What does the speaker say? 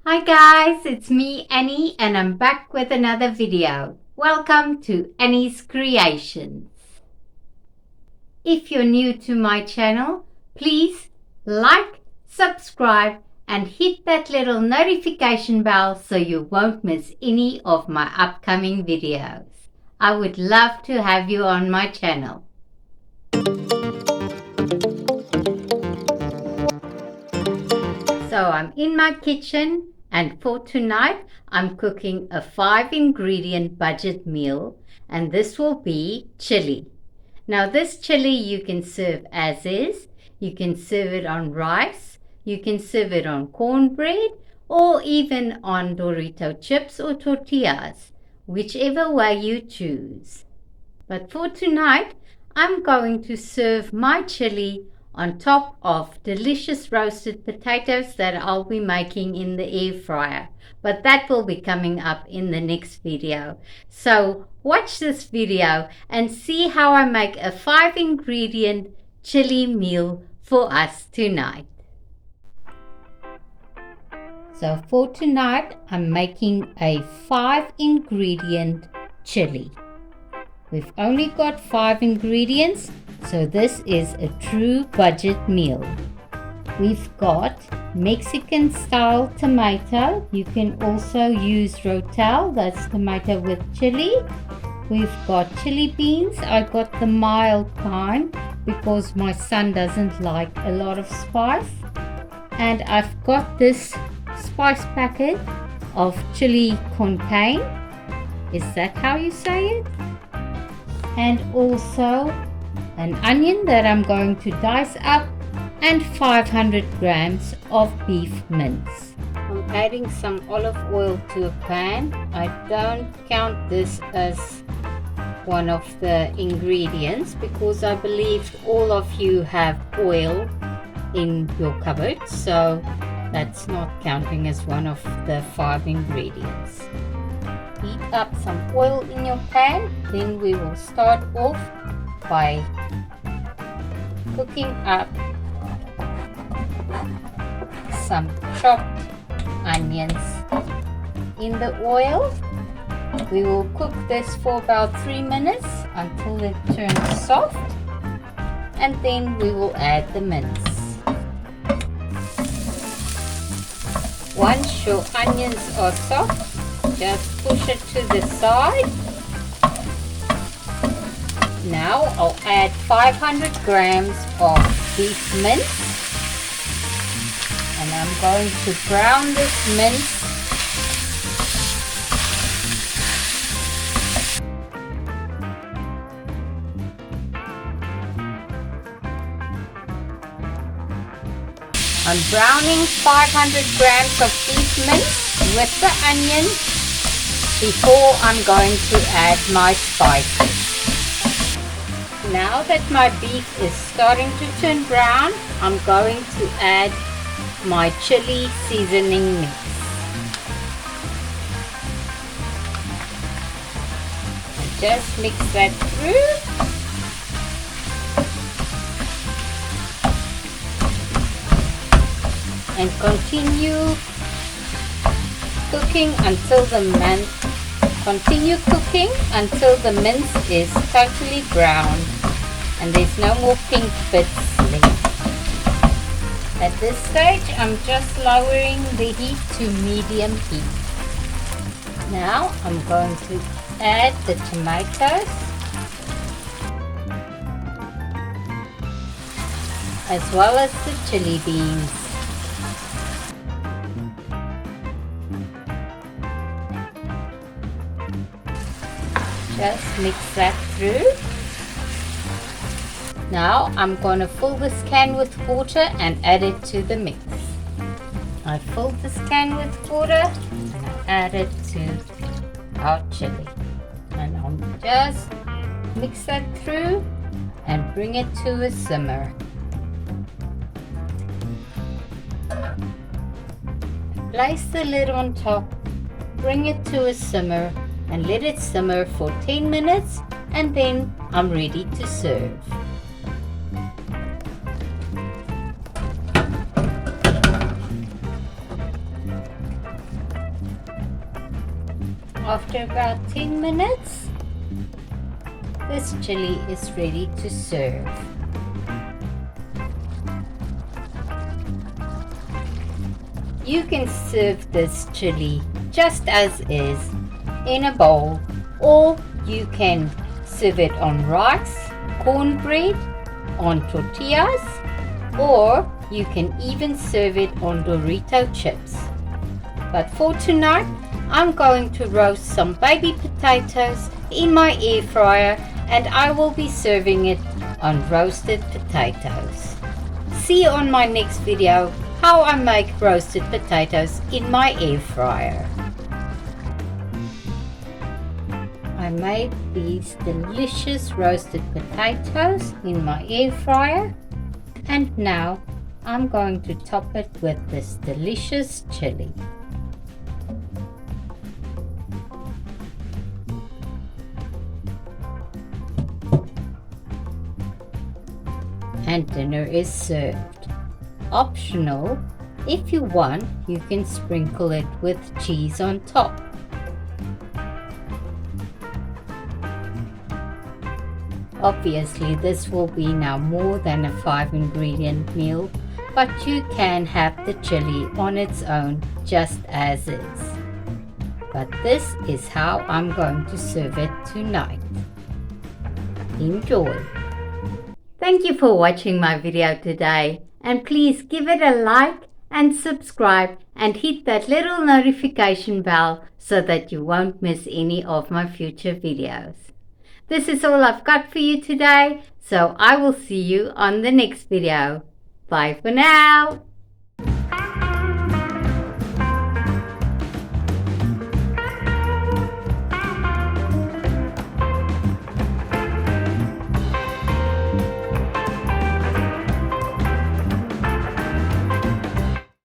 Hi guys, it's me Annie and I'm back with another video. Welcome to Annie's Creations. If you're new to my channel, please like, subscribe and hit that little notification bell so you won't miss any of my upcoming videos. I would love to have you on my channel. So I'm in my kitchen. And for tonight, I'm cooking a 5-ingredient budget meal, and this will be chili. Now, this chili you can serve as is, you can serve it on rice, you can serve it on cornbread, or even on Dorito chips or tortillas, whichever way you choose. But for tonight, I'm going to serve my chili on top of delicious roasted potatoes that I'll be making in the air fryer. But that will be coming up in the next video. So watch this video and see how I make a 5-ingredient chili meal for us tonight. So for tonight, I'm making a 5-ingredient chili. We've only got 5 ingredients, so this is a true budget meal. We've got Mexican style tomato. You can also use rotel, that's tomato with chili. We've got chili beans. I got the mild kind because my son doesn't like a lot of spice. And I've got this spice packet of chili con carne. Is that how you say it? And also an onion that I'm going to dice up and 500 grams of beef mince. I'm adding some olive oil to a pan. I don't count this as one of the ingredients because I believe all of you have oil in your cupboard, so that's not counting as one of the 5 ingredients. Heat up some oil in your pan, then we will start off by cooking up some chopped onions in the oil. We will cook this for about 3 minutes until it turns soft, and then we will add the mince. Once your onions are soft, just push it to the side. Now I'll add 500 grams of beef mince, and I'm going to brown this mince I'm browning 500 grams of beef mince with the onion before I'm going to add my spices. Now that my beef is starting to turn brown, I'm going to add my chili seasoning mix. And just mix that through. And continue cooking until the mince is totally brown and there's no more pink bits left. At this stage, I'm just lowering the heat to medium heat. Now I'm going to add the tomatoes as well as the chili beans. Just mix that through. Now I'm going to fill this can with water and add it to the mix. I filled this can with water and I add it to our chili. And I'll just mix that through and bring it to a simmer. Place the lid on top, bring it to a simmer and let it simmer for 10 minutes and then I'm ready to serve. After about 10 minutes, this chili is ready to serve. You can serve this chili just as is in a bowl, or you can serve it on rice, cornbread, on tortillas, or you can even serve it on Dorito chips. But for tonight, I'm going to roast some baby potatoes in my air fryer, and I will be serving it on roasted potatoes. See you on my next video how I make roasted potatoes in my air fryer. I made these delicious roasted potatoes in my air fryer, and now I'm going to top it with this delicious chili. And dinner is served. Optional, if you want, you can sprinkle it with cheese on top. Obviously, this will be now more than a 5-ingredient meal, but you can have the chili on its own just as is. But this is how I'm going to serve it tonight. Enjoy! Thank you for watching my video today, and please give it a like and subscribe and hit that little notification bell so that you won't miss any of my future videos. This is all I've got for you today, so I will see you on the next video. Bye for now.